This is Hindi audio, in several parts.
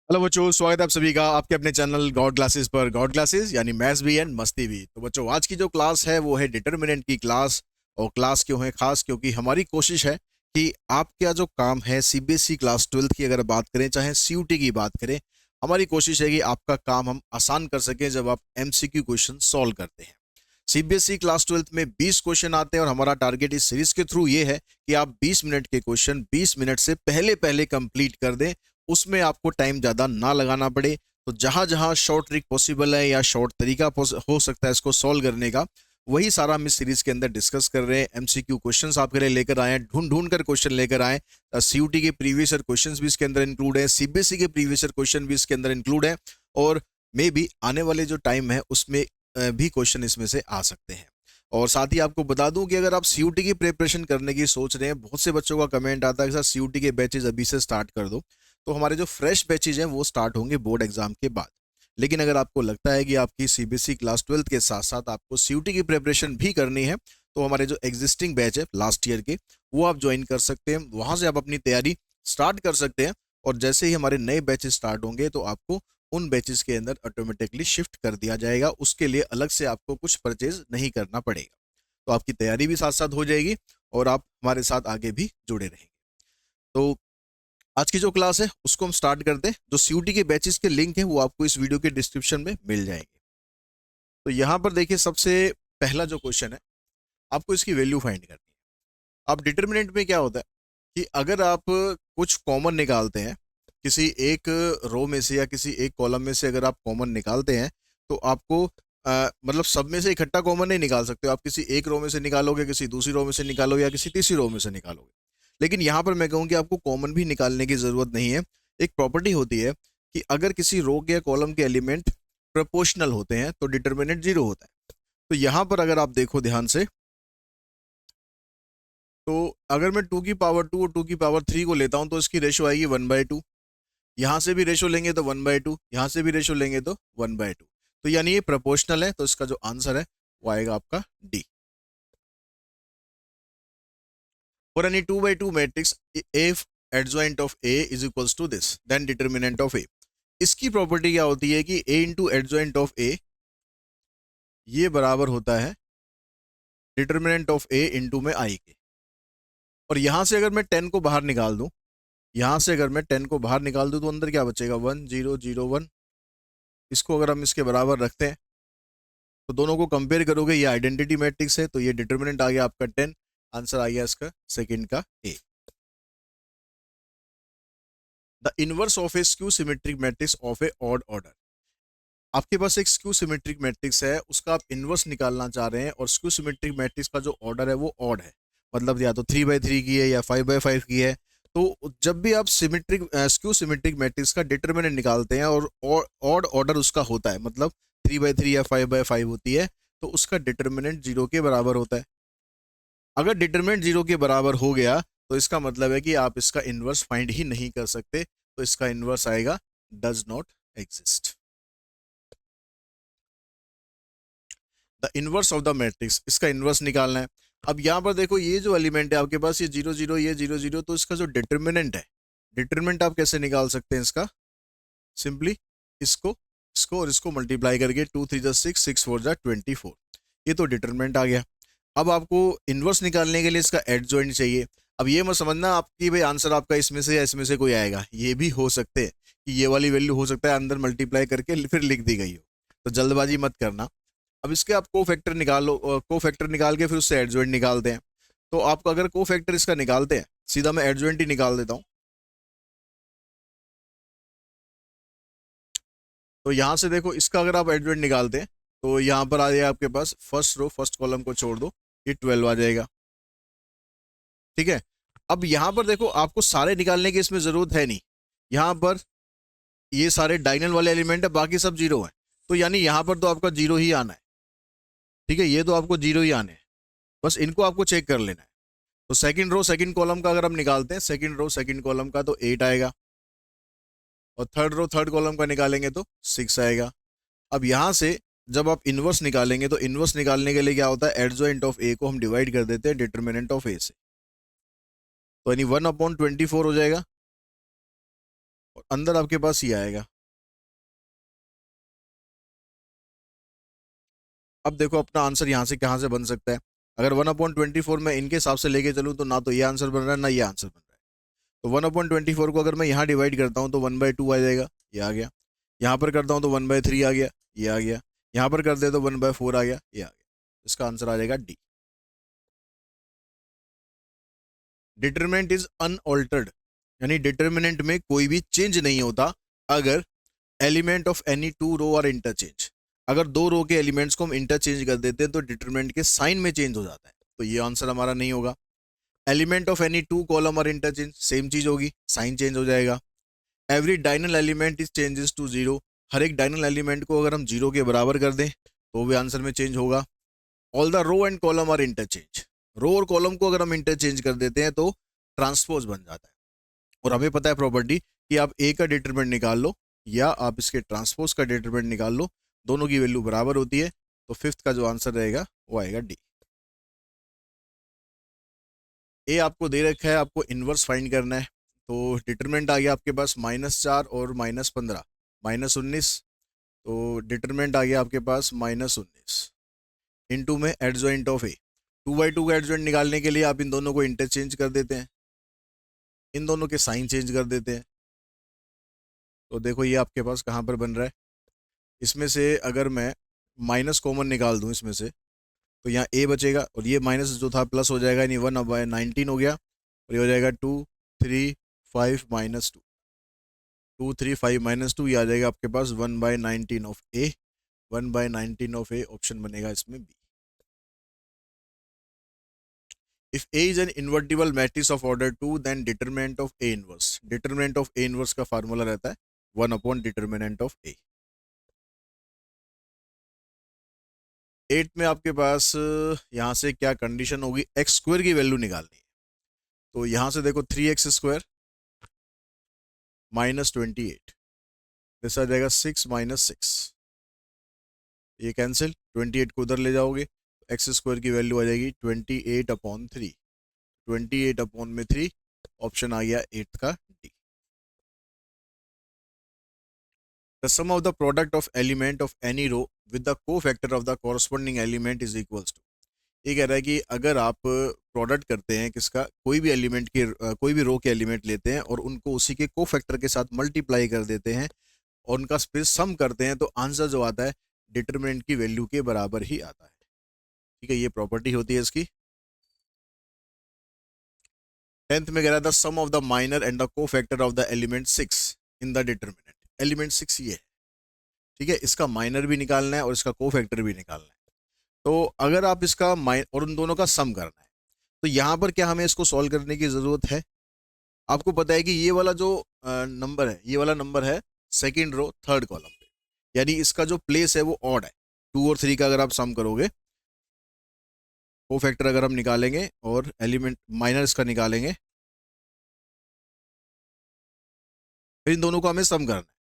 हेलो बच्चों, स्वागत है आप सभी का आपके अपने चैनल गॉड क्लासेस पर। गॉड क्लासेस यानी मैथ्स भी एंड मस्ती भी। तो बच्चों, आज की जो क्लास है वो है डिटर्मिनेंट की क्लास। और क्लास क्यों है खास? क्योंकि हमारी कोशिश है कि आपका जो काम है सीबीएसई क्लास 12th की अगर बात करें, चाहे सीयूटी की बात करें, हमारी कोशिश है कि आपका काम हम आसान कर सकें जब आप एमसीक्यू क्वेश्चन सॉल्व करते हैं। सीबीएसई क्लास 12th में 20 क्वेश्चन आते हैं और हमारा टारगेट इस सीरीज के थ्रू ये है कि आप 20 मिनट के क्वेश्चन 20 मिनट से पहले पहले कंप्लीट कर दें, उसमें आपको टाइम ज़्यादा ना लगाना पड़े। तो जहां जहां शॉर्ट ट्रिक पॉसिबल है या शॉर्ट तरीका हो सकता है इसको सॉल्व करने का, वही सारा हम इस सीरीज के अंदर डिस्कस कर रहे हैं। एमसीक्यू क्वेश्चंस आपके लिए लेकर आए हैं, ढूंढ ढूंढ कर क्वेश्चन लेकर आए। सीयूटी के प्रीवियस ईयर क्वेश्चंस भी इसके अंदर इंक्लूड है, सीबीएसई के प्रीवियस ईयर क्वेश्चन भी इसके अंदर इंक्लूड है, और मे बी आने वाले जो टाइम है उसमें भी क्वेश्चन इसमें से आ सकते हैं। और साथ ही आपको बता दूं कि अगर आप सीयूटी की प्रिपरेशन करने की सोच रहे हैं, बहुत से बच्चों का कमेंट आता है कि सर सीयूटी के बैचेज अभी से स्टार्ट कर दो। तो हमारे जो फ्रेश बैचेज हैं वो स्टार्ट होंगे बोर्ड एग्जाम के बाद। लेकिन अगर आपको लगता है कि आपकी सीबीएसई क्लास 12th के साथ साथ आपको सीयूटी की प्रिपरेशन भी करनी है, तो हमारे जो एग्जिस्टिंग बैच है लास्ट ईयर के, वो आप ज्वाइन कर सकते हैं। वहां से आप अपनी तैयारी स्टार्ट कर सकते हैं, और जैसे ही हमारे नए बैचेस स्टार्ट होंगे तो आपको उन बैचेस के अंदर ऑटोमेटिकली शिफ्ट कर दिया जाएगा। उसके लिए अलग से आपको कुछ परचेज नहीं करना पड़ेगा। तो आपकी तैयारी भी साथ साथ हो जाएगी और आप हमारे साथ आगे भी जुड़े रहेंगे। तो आज की जो क्लास है उसको हम स्टार्ट करते हैं। जो सीयूटी के बैचेस के लिंक है वो आपको इस वीडियो के डिस्क्रिप्शन में मिल जाएंगे। तो यहाँ पर देखिए, सबसे पहला जो क्वेश्चन है, आपको इसकी वैल्यू फाइंड करनी है। अब डिटर्मिनेंट में क्या होता है कि अगर आप कुछ कॉमन निकालते हैं, किसी एक रो में से या किसी एक कॉलम में से अगर आप कॉमन निकालते हैं, तो आपको मतलब सब में से इकट्ठा कॉमन नहीं निकाल सकते हो। आप किसी एक रो में से निकालोगे, किसी दूसरी रो में से निकालोगे, या किसी तीसरी रो में से निकालोगे। लेकिन यहाँ पर मैं कहूँ कि आपको कॉमन भी निकालने की जरूरत नहीं है। एक प्रॉपर्टी होती है कि अगर किसी रो के या कॉलम के एलिमेंट प्रोपोर्शनल होते हैं तो डिटर्मिनेंट जीरो होता है। तो यहाँ पर अगर आप देखो ध्यान से, तो अगर मैं 2 की पावर 2 और 2 की पावर 3 को लेता हूं तो इसकी रेशो आएगी 1/2। यहां से भी रेशो लेंगे तो 1/2, यहां से भी रेशो लेंगे तो 1/2। तो यानी ये प्रोपोर्शनल है, तो इसका जो आंसर है वो आएगा आपका D. For any 2/2 matrix, if adjoint of A is equals to this, then determinant of A. इसकी प्रॉपर्टी क्या होती है कि A into adjoint of A ये बराबर होता है डिटर्मिनेंट ऑफ ए इंटू में आई के। और यहां से अगर मैं 10 को बाहर निकाल दूं, यहां से अगर मैं 10 को बाहर निकाल दूं तो अंदर क्या बचेगा? 1 0 0 1। इसको अगर हम इसके बराबर रखते हैं तो दोनों को कंपेयर करोगे, ये आइडेंटिटी मैट्रिक्स है, तो ये डिटर्मिनेंट आ गया आपका 10। आंसर आ गया इसका सेकंड का A. The inverse of a skew symmetric matrix of a odd order. आपके पास एक स्क्यू सिमेट्रिक मैट्रिक्स है, उसका आप इनवर्स निकालना चाह रहे हैं, और स्क्यू सिमेट्रिक मैट्रिक्स का जो ऑर्डर है वो ऑड है, मतलब या तो 3/3 की है या 5/5 की है। तो जब भी आप सिमेट्रिक स्क्यू सिमेट्रिक मैट्रिक्स का डिटर्मिनेंट निकालते हैं और ऑड ऑर्डर उसका होता है, मतलब 3/3 या 5/5 होती है, तो उसका डिटर्मिनेंट जीरो के बराबर होता है। अगर डिटरमिनेंट जीरो के बराबर हो गया तो इसका मतलब है कि आप इसका इनवर्स फाइंड ही नहीं कर सकते। तो इसका इनवर्स आएगा does not exist. The inverse of the matrix, इसका इनवर्स निकालना है। अब यहां पर देखो, ये जो एलिमेंट है आपके पास, ये 0 0, ये 0 0, तो इसका जो डिटर्मिनेंट है, डिटर्मिनेंट आप कैसे निकाल सकते हैं इसका? सिंपली इसको इसको और इसको मल्टीप्लाई करके 2 3 जा 6, 6 4 जा 24। ये तो डिटर्मिनेंट आ गया। अब आपको इनवर्स निकालने के लिए इसका एडजॉइंट चाहिए। अब ये मत समझना आपकी भाई आंसर आपका इसमें से या इसमें से कोई आएगा, ये भी हो सकते हैं कि ये वाली वैल्यू हो सकता है अंदर मल्टीप्लाई करके फिर लिख दी गई हो, तो जल्दबाजी मत करना। अब इसके आप को फैक्टर निकालो, को फैक्टर निकाल के फिर उससे एडजॉइंट निकालते हैं। तो आपको अगर को फैक्टर इसका निकालते हैं, सीधा मैं एडजॉइंट ही निकाल देता हूँ। तो यहां से देखो, इसका अगर आप एडजॉइंट निकालते हैं तो यहाँ पर आ जाएगा आपके पास फर्स्ट रो, फर्स्ट कॉलम को छोड़ दो, ये 12 आ जाएगा। ठीक है। अब यहां पर देखो, आपको सारे निकालने की इसमें जरूरत है नहीं। यहां पर ये सारे डायगोनल वाले एलिमेंट है, बाकी सब जीरो है, तो यानी यहां पर तो आपका जीरो ही आना है। ठीक है, ये तो आपको जीरो ही आने हैं, बस इनको आपको चेक कर लेना है। तो सेकंड रो सेकंड कॉलम का अगर हम निकालते हैं, सेकंड रो सेकंड कॉलम का, तो 8 आएगा, और थर्ड रो थर्ड कॉलम का निकालेंगे तो 6 आएगा। अब यहां से जब आप इनवर्स निकालेंगे, तो इनवर्स निकालने के लिए क्या होता है, एडजॉइंट ऑफ ए को हम डिवाइड कर देते हैं डिटर्मिनेंट ऑफ ए से, तो यानी 1/24 हो जाएगा। अंदर आपके पास ये आएगा। अब देखो अपना आंसर यहाँ से कहाँ से बन सकता है। अगर 1/24 मैं इनके हिसाब से लेके चलूँ तो ना तो ये आंसर बन रहा है ना ये आंसर बन रहा है। तो 1/24 को अगर मैं यहाँ डिवाइड करता हूँ तो 1/2 आ जाएगा, ये आ गया। यहाँ पर करता हूँ तो 1/3 आ गया, ये आ गया। यहाँ पर कर दे तो 1/4 आ गया, ये आ गया। इसका आंसर आ जाएगा डी। डिटरमिनेंट इज अनऑल्टर्ड, यानी डिटरमिनेंट में कोई भी चेंज नहीं होता अगर element of any two row are interchange. अगर दो रो के एलिमेंट्स को हम इंटरचेंज कर देते हैं तो डिटरमिनेंट के साइन में चेंज हो जाता है, तो ये आंसर हमारा नहीं होगा। Element of any two column are interchange, same चीज होगी, साइन चेंज हो जाएगा। Every diagonal element is changes to zero, हर एक डायनल एलिमेंट को अगर हम जीरो के बराबर कर दें तो भी आंसर में चेंज होगा। All the row and column are interchange, row और कॉलम को अगर हम इंटरचेंज कर देते हैं तो ट्रांसपोज बन जाता है। और हमें पता है प्रॉपर्टी कि आप ए का डिटरमिनेंट निकाल लो या आप इसके ट्रांसपोज का डिटरमिनेंट निकाल लो, दोनों की वैल्यू बराबर होती है। तो फिफ्थ का जो आंसर रहेगा वो आएगा डी। ए आपको दे रखा है, आपको इनवर्स फाइंड करना है। तो डिटरमिनेंट आ गया आपके पास -4 और -15, -19। तो डिटरमिनेंट आ गया आपके पास -19 इनटू में एडजॉइंट ऑफ ए। 2/2 का एडजॉइंट निकालने के लिए आप इन दोनों को इंटरचेंज कर देते हैं, इन दोनों के साइन चेंज कर देते हैं। तो देखो ये आपके पास कहाँ पर बन रहा है। इसमें से अगर मैं माइनस कॉमन निकाल दूं इसमें से तो यहाँ ए बचेगा और ये माइनस जो था प्लस हो जाएगा, यानी 1/19 हो गया। और ये हो जाएगा 2 3 5 -2, 2 3 5 -2, ये आ जाएगा आपके पास 1/19 of A. 1/19 of A option बनेगा इसमें B. If A is an invertible matrix of order 2 then determinant of A inverse. Determinant of A inverse का फार्मूला रहता है 1/डिटरमिनेंट ऑफ ए। 8 में आपके पास यहाँ से क्या कंडीशन होगी, एक्स स्क्वायर की वैल्यू निकालनी है। तो यहाँ से देखो 3x² -28, जैसा आ जाएगा 6 -6, ये कैंसिल, 28 को उधर ले जाओगे एक्स स्क्वायर की वैल्यू आ जाएगी 28/3, 28/3, ऑप्शन आ गया 8 का D. The sum of the product of element of any row with the cofactor of the corresponding element is equals to. ये कह रहा है कि अगर आप प्रोडक्ट करते हैं किसका, कोई भी एलिमेंट के कोई भी रो के एलिमेंट लेते हैं और उनको उसी के कोफैक्टर के साथ मल्टीप्लाई कर देते हैं और उनका स्पेस सम करते हैं, तो आंसर जो आता है डिटरमिनेंट की वैल्यू के बराबर ही आता है। ठीक है, ये प्रॉपर्टी होती है इसकी। 10th में कह रहा था sum of the minor and the cofactor of the element 6 in the determinant. Element 6 ये है, ठीक है, इसका माइनर भी निकालना है और इसका कोफैक्टर भी निकालना है। तो अगर आप इसका और उन दोनों का सम करना है तो यहाँ पर क्या हमें इसको सॉल्व करने की जरूरत है। आपको पता है कि ये वाला जो नंबर है, ये वाला नंबर है सेकंड रो थर्ड कॉलम पे, यानी इसका जो प्लेस है वो ऑड है। 2 और 3 का अगर आप सम करोगे, कोफैक्टर अगर हम निकालेंगे और एलिमेंट माइनर इसका निकालेंगे, फिर इन दोनों को हमें सम करना है।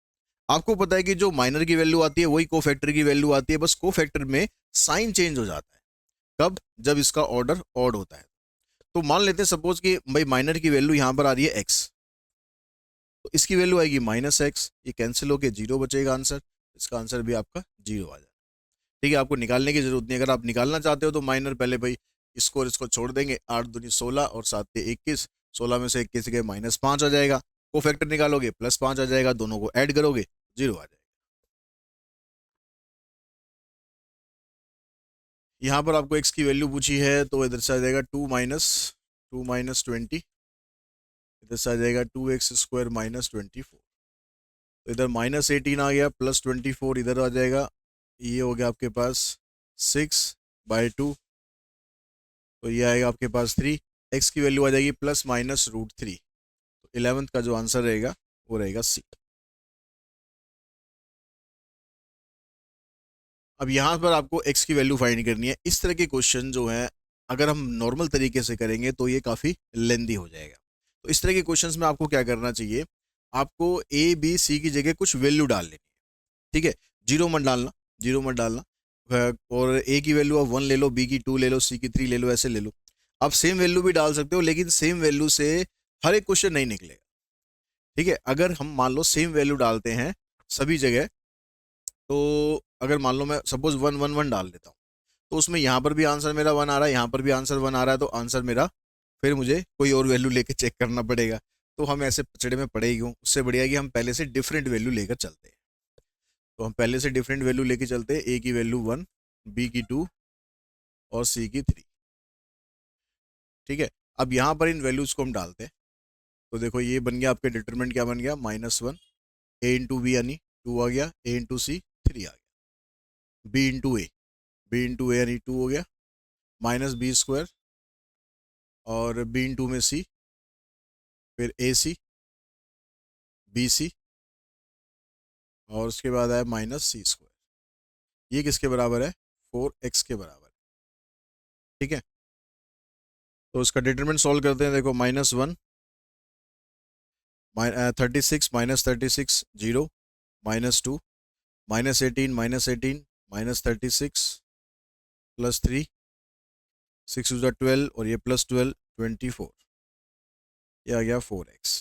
आपको पता है कि जो माइनर की वैल्यू आती है वही कोफैक्टर की वैल्यू आती है, बस कोफैक्टर में साइन चेंज हो जाता है। कब? जब इसका ऑर्डर ऑड होता है। तो मान लेते हैं सपोज कि भाई माइनर की वैल्यू यहां पर आ रही है x, तो इसकी वैल्यू आएगी -x, ये कैंसिल होकर 0 बचेगा आंसर। इसका आंसर भी आपका 0 आ जाएगा। ठीक है, आपको निकालने की जरूरत नहीं। अगर आप निकालना चाहते हो तो माइनर पहले भाई इसको और इसको छोड़ देंगे, 8 दूनी 16 और 7 के 21, 16 में से 21 के -5 आ जाएगा। कोफैक्टर निकालोगे +5 आ जाएगा, दोनों को ऐड करोगे 0 आ जाएगा। यहाँ पर आपको x की वैल्यू पूछी है तो इधर से आ जाएगा 2 - 20, इधर से आ जाएगा 2x² -24। तो इधर -18 आ गया, +24 इधर आ जाएगा, ये हो गया आपके पास 6/2, तो ये आएगा आपके पास 3। x की वैल्यू आ जाएगी ±√3। तो 11th का जो आंसर रहेगा वो रहेगा सी। अब यहाँ पर आपको x की वैल्यू फाइंड करनी है। इस तरह के क्वेश्चन जो हैं अगर हम नॉर्मल तरीके से करेंगे तो ये काफ़ी लेंदी हो जाएगा। तो इस तरह के क्वेश्चंस में आपको क्या करना चाहिए, आपको ए बी सी की जगह कुछ वैल्यू डाल लेनी है। ठीक है, जीरो मत डालना, जीरो मत डालना। और ए की वैल्यू आप 1 ले लो, बी की 2 ले लो, सी की 3 ले लो, ऐसे ले लो। आप सेम वैल्यू भी डाल सकते हो, लेकिन सेम वैल्यू से हर एक क्वेश्चन नहीं निकलेगा। ठीक है, अगर हम मान लो सेम वैल्यू डालते हैं सभी जगह, तो अगर मान लो मैं सपोज 1 1 1 डाल देता हूँ, तो उसमें यहाँ पर भी आंसर मेरा 1 आ रहा है, यहाँ पर भी आंसर 1 आ रहा है, तो आंसर मेरा फिर मुझे कोई और वैल्यू लेके चेक करना पड़ेगा। तो हम ऐसे पचड़े में पड़े क्यों, उससे बढ़िया है कि हम पहले से डिफरेंट वैल्यू लेकर चलते हैं। तो हम पहले से डिफरेंट वैल्यू लेके चलते हैं, ए की वैल्यू 1, बी की 2 और सी की 3। ठीक है, अब यहाँ पर इन वैल्यूज को हम डालते हैं, तो देखो ये बन गया आपके डिटरमिनेंट, क्या बन गया -1, ए इंटू बी यानी 2 आ गया, ए इंटू सी 3 आ गया, बी इंटू ए, बी इंटू ए यानी 2 हो गया, -b² और बी इंटू में सी, फिर ए सी, बी सी, और उसके बाद आया -c²। ये किसके बराबर है, 4x के बराबर है। ठीक है, तो इसका डिटरमिनेंट सॉल्व करते हैं। देखो -1, 36 -36 0, -2, -18 -18 -36 +3, 6 12 और ये +12 24, ये आ गया 4x।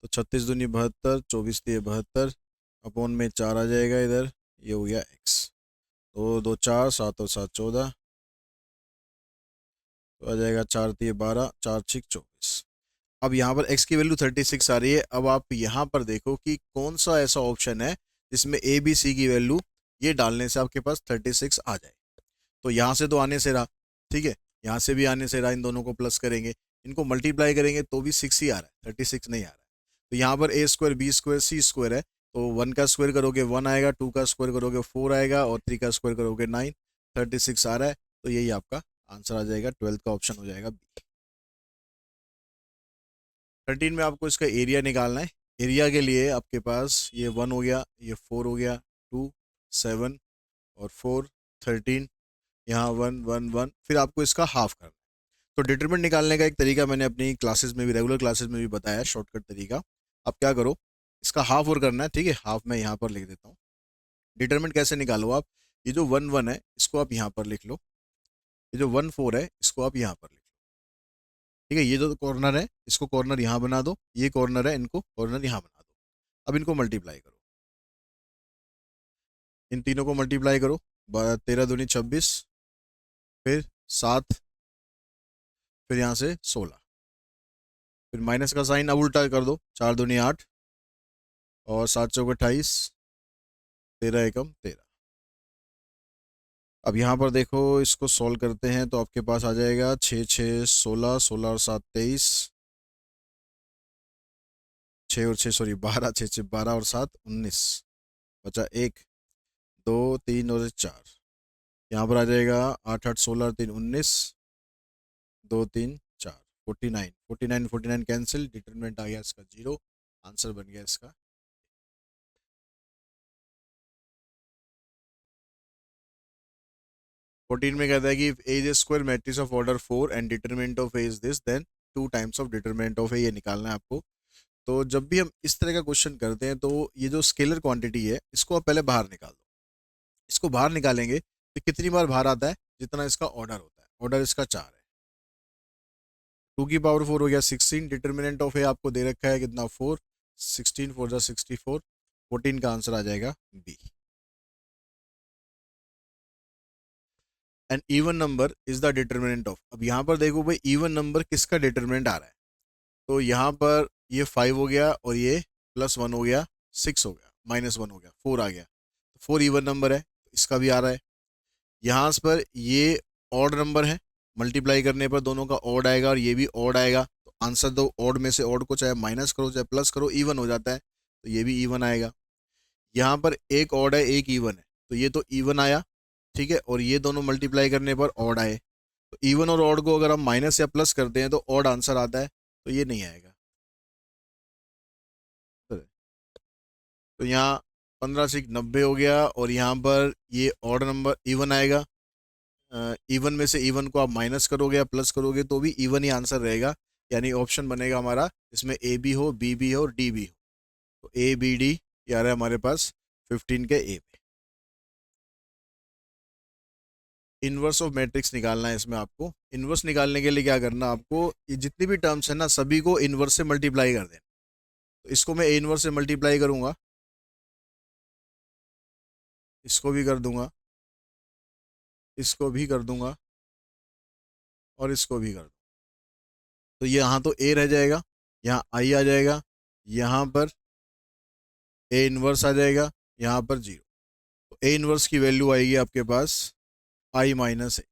तो 36 दूनी 72, 24 दिए 72, अपॉन में 4 आ जाएगा इधर, ये हो गया x। तो 2 4, 7 और 7 14, तो आ जाएगा 4 दिए 12, 4 6 24। अब यहाँ पर x की वैल्यू 36 आ रही है। अब आप यहाँ पर देखो कि कौन सा ऐसा ऑप्शन है जिसमें ए बी सी की वैल्यू ये डालने से आपके पास 36 आ जाए। तो यहाँ से तो आने से रहा, ठीक है, यहाँ से भी आने से रहा, इन दोनों को प्लस करेंगे, इनको मल्टीप्लाई करेंगे तो भी 6 ही आ रहा है, 36 नहीं आ रहा है। तो यहाँ पर a² b² c² है, तो 1 का स्क्वायर करोगे 1 आएगा, 2 का स्क्वायर करोगे 4 आएगा, और 3 का स्क्वायर करोगे 9, 36 आ रहा है। तो यही आपका आंसर आ जाएगा, 12th का ऑप्शन हो जाएगा बी। 13 में आपको इसका एरिया निकालना है। एरिया के लिए आपके पास ये 1 हो गया, ये 4 हो गया, 2 7 और 4 13, यहाँ 1 1 1, फिर आपको इसका हाफ करना है। तो डिटरमिनेंट निकालने का एक तरीका मैंने अपनी क्लासेस में भी, रेगुलर क्लासेस में भी बताया, शॉर्टकट तरीका। आप क्या करो, इसका हाफ और करना है, ठीक है, हाफ मैं यहाँ पर लिख देता हूँ। डिटरमिनेंट कैसे निकालो आप, ये जो 1 1 है इसको आप यहाँ पर लिख लो, ये जो 1 4 है इसको आप यहाँ पर लिख लो। ठीक है, ये जो कॉर्नर है इसको कॉर्नर यहाँ बना दो, ये कॉर्नर है इनको कॉर्नर यहाँ बना दो। अब इनको मल्टीप्लाई करो, इन तीनों को मल्टीप्लाई करो, 13 दूनी 26, फिर 7, फिर यहाँ से 16, फिर माइनस का साइन अब उल्टा कर दो, 4 दूनी 8 और 7 चौक 28, 13 एकम 13। अब यहाँ पर देखो इसको सॉल्व करते हैं तो आपके पास आ जाएगा 6 6 16, 16 और 7 23, 6 और 6 सॉरी 12, 6 6 12 और 7 19, बचा 1 2 3 और 4। यहाँ पर आ जाएगा 8 8 16 3 19, 2 3 4 49, 49 49 कैंसिल, डिटरमिनेंट आ गया इसका 0, आंसर बन गया इसका। 14 में कहता है कि A is a square matrix of order 4 and determinant of A is this, then 2 times of determinant of A, ये निकालना है आपको। तो जब भी हम इस तरह का क्वेश्चन करते हैं तो ये जो स्केलर क्वांटिटी है इसको आप पहले बाहर निकाल दो। इसको बाहर निकालेंगे तो कितनी बार बाहर आता है, जितना इसका ऑर्डर होता है, ऑर्डर इसका 4 है। 2 की पावर 4 हो गया 16, डिटरमिनेंट ऑफ ए आपको दे रखा है कितना 4, 16 4 जा 64, 14 का आंसर आ जाएगा B. An even number is the determinant of, अब यहाँ पर देखो भाई इवन नंबर किसका डिटरमिनेंट आ रहा है, तो यहाँ पर ये 5 हो गया और ये +1 हो गया 6 हो गया, -1 हो गया 4 आ गया, 4 इवन नंबर है तो इसका भी आ रहा है। यहाँ पर ये ऑड नंबर है, मल्टीप्लाई करने पर दोनों का ऑड आएगा और ये भी ऑड आएगा, तो आंसर दो ऑड में से ऑड को चाहे माइनस करो चाहे प्लस करो इवन हो जाता है, तो ये भी इवन आएगा। यहाँ पर एक ऑड है एक इवन है, तो ये तो इवन आया, ठीक है, और ये दोनों मल्टीप्लाई करने पर ऑड आए, तो इवन और ऑड को अगर हम माइनस या प्लस करते हैं तो ऑड आंसर आता है, तो ये नहीं आएगा। तो यहाँ 15 से 90 हो गया, और यहाँ पर ये ऑड नंबर इवन आएगा, इवन में से इवन को आप माइनस करोगे या प्लस करोगे तो भी इवन ही आंसर रहेगा, यानी ऑप्शन बनेगा हमारा इसमें ए भी हो, बी भी हो और डी भी हो, तो ए बी डी ये आ रहा है हमारे पास 15 के ए में। इनवर्स ऑफ मैट्रिक्स निकालना है इसमें आपको। इनवर्स निकालने के लिए क्या करना आपको, ये जितनी भी टर्म्स है ना सभी को इनवर्स से मल्टीप्लाई कर देना। तो इसको मैं ए इनवर्स से मल्टीप्लाई करूंगा, इसको भी कर दूंगा, इसको भी कर दूंगा और इसको भी कर दूंगा। तो यहाँ तो ए रह जाएगा, यहाँ आई आ जाएगा, यहाँ पर ए इनवर्स आ जाएगा, यहाँ पर जीरो। तो ए इनवर्स की वैल्यू आएगी आपके पास आई माइनस ए।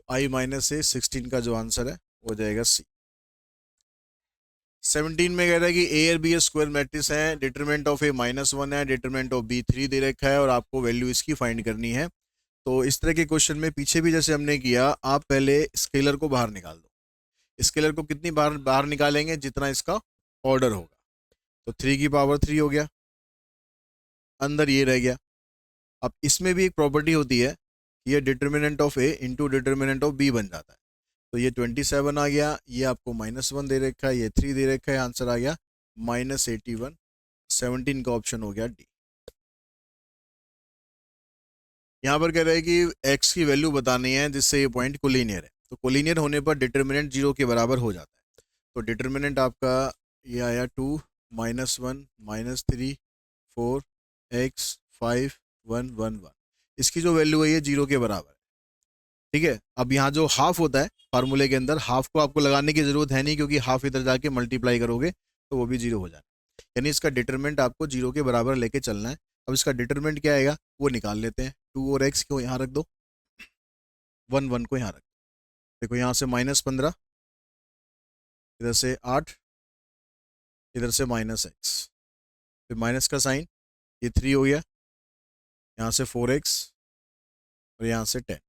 आई माइनस ए 16 का जो आंसर है वो हो जाएगा सी। 17 में कह रहा है कि ए और बी स्क्वायर मैट्रिक्स है, डिटरमिनेंट ऑफ ए -1 है, डिटरमिनेंट ऑफ बी 3 दे रखा है और आपको वैल्यू इसकी फाइंड करनी है। तो इस तरह के क्वेश्चन में पीछे भी जैसे हमने किया, आप पहले स्केलर को बाहर निकाल दो। स्केलर को कितनी बार बाहर निकालेंगे, जितना इसका ऑर्डर होगा। तो 3 की पावर 3 हो गया, अंदर ये रह गया। अब इसमें भी एक प्रॉपर्टी होती है, ये determinant of A into determinant of B बन जाता है। तो ये 27 आ गया, ये आपको -1 दे रखा है, ये 3 दे रखा है, आंसर आ गया -81। 17 का ऑप्शन हो गया डी। यहाँ पर कह रहा है कि x की वैल्यू बतानी है जिससे ये पॉइंट कोलिनियर है। तो कोलिनियर होने पर डिटरमिनेंट 0 के बराबर हो जाता है। तो डिटरमिनेंट आपका ये आया 2 -1 -3 4 x 5 1 1 1। इसकी जो वैल्यू है ये 0 के बराबर है। ठीक है, अब यहाँ जो हाफ होता है फार्मूले के अंदर, हाफ को आपको लगाने की जरूरत है नहीं, क्योंकि हाफ इधर जाके मल्टीप्लाई करोगे तो वो भी 0 हो जाए। यानी इसका डिटरमिनेंट आपको 0 के बराबर लेके चलना है। अब इसका डिटरमिनेंट क्या आएगा वो निकाल लेते हैं। 2 और x को यहाँ रख दो, 1 1 को यहाँ रख दो। देखो यहाँ से -15, इधर से 8, इधर से -x, फिर माइनस का साइन, ये 3 हो गया, यहाँ से 4x और यहाँ से 10।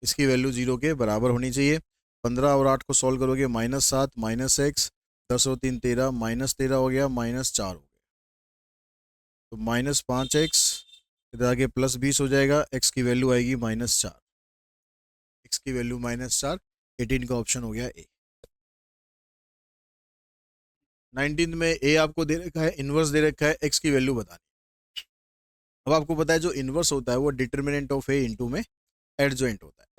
इसकी वैल्यू 0 के बराबर होनी चाहिए। 15 और 8 को सॉल्व करोगे, -7 -x, 10 और 3 13, -13 हो गया, -4 हो गया। तो -5x, इधर आगे +20 हो जाएगा, x की वैल्यू आएगी -4। x की वैल्यू -4, 18 का ऑप्शन हो गया ए। 19 में ए आपको दे रखा है, इनवर्स दे रखा है, x की वैल्यू बतानी। अब आपको पता है जो इनवर्स होता है वो डिटरमिनेंट ऑफ ए इंटू में एडजॉइंट होता है।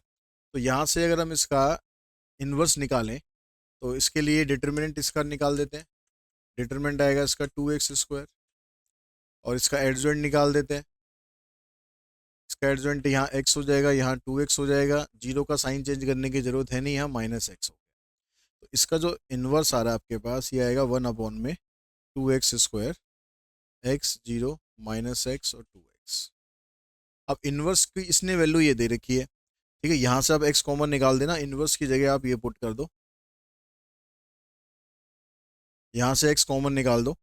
तो यहाँ से अगर हम इसका इनवर्स निकालें तो इसके लिए डिटरमिनेंट इसका निकाल देते हैं। डिटरमिनेंट आएगा इसका 2x² और इसका एडजॉइंट निकाल देते हैं। इसका एडजॉइंट यहाँ x हो जाएगा, यहाँ 2x हो जाएगा, 0 का साइन चेंज करने की जरूरत है नहीं, यहाँ -x हो गया। तो इसका जो इनवर्स आ रहा है आपके पास ये आएगा 1/2x², x 0 -x और 2x। अब इनवर्स की इसने वैल्यू ये दे रखी है, ठीक है। यहाँ से आप x कॉमन निकाल देना, इनवर्स की जगह आप ये पुट कर दो, यहाँ से x कॉमन निकाल दो,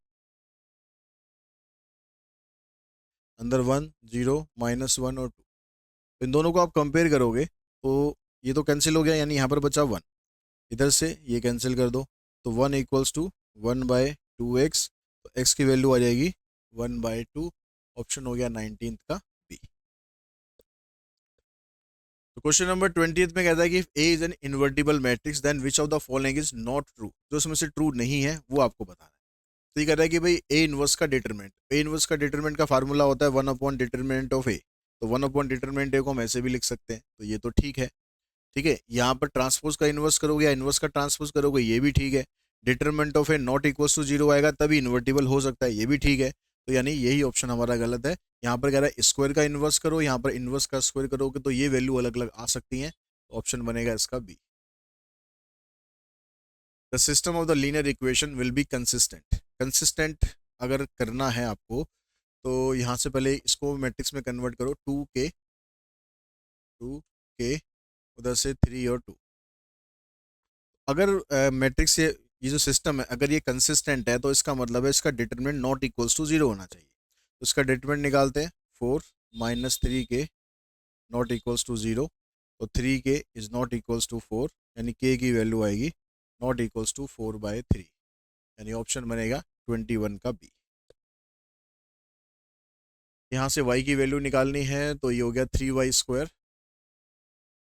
अंदर 1 0 -1 और 2। तो इन दोनों को आप कंपेयर करोगे तो ये तो कैंसिल हो गया, यानी यहाँ पर बचा 1, इधर से ये कैंसिल कर दो। तो 1 = 1/2x, तो x की वैल्यू आ जाएगी 1/2। ऑप्शन हो गया 19 का बी। तो क्वेश्चन नंबर 20 में कहता है कि A is an invertible matrix then which of the following is not true. जो उसमें से ट्रू नहीं है वो आपको बताना है। तो ये कह रहा है कि भाई ए इनवर्स का डिटरमिनेंट, ए इनवर्स का डिटरमिनेंट का फार्मूला होता है 1/डिटरमिनेंट ऑफ ए। तो 1/डिटरमिनेंट ए को हम ऐसे भी लिख सकते हैं, तो ये तो ठीक है। ठीक है, यहाँ पर ट्रांसपोज का इन्वर्स करोगे या इन्वर्स का ट्रांसपोज करोगे, ये भी ठीक है। Determinant of A not equal to 0 आएगा तभी इन्वर्टिबल हो सकता है, ये भी ठीक है। तो यानी यही ऑप्शन हमारा गलत है। यहाँ पर कह रहा है स्क्वायर का इन्वर्स करो, यहाँ पर इन्वर्स का स्क्वायर करोगे तो ये वैल्यू अलग अलग आ सकती है। ऑप्शन बनेगा इसका B. The system of the linear equation will be consistent. Consistent अगर करना है आपको तो यहाँ से पहले इसको मैट्रिक्स में कन्वर्ट करो, 2k उधर से 3 और 2। अगर मैट्रिक्स से ये जो सिस्टम है अगर ये कंसिस्टेंट है तो इसका मतलब है इसका डिटरमिनेंट नॉट इक्वल्स टू 0 होना चाहिए। तो इसका डिटरमिनेंट निकालते हैं, 4 -3k नॉट इक्वल्स टू 0। तो 3k is not equals to 4, यानी k की वैल्यू आएगी नॉट इक्वल्स टू 4/3, यानी ऑप्शन बनेगा 21 का बी। यहाँ से y की वैल्यू निकालनी है तो ये हो गया 3y²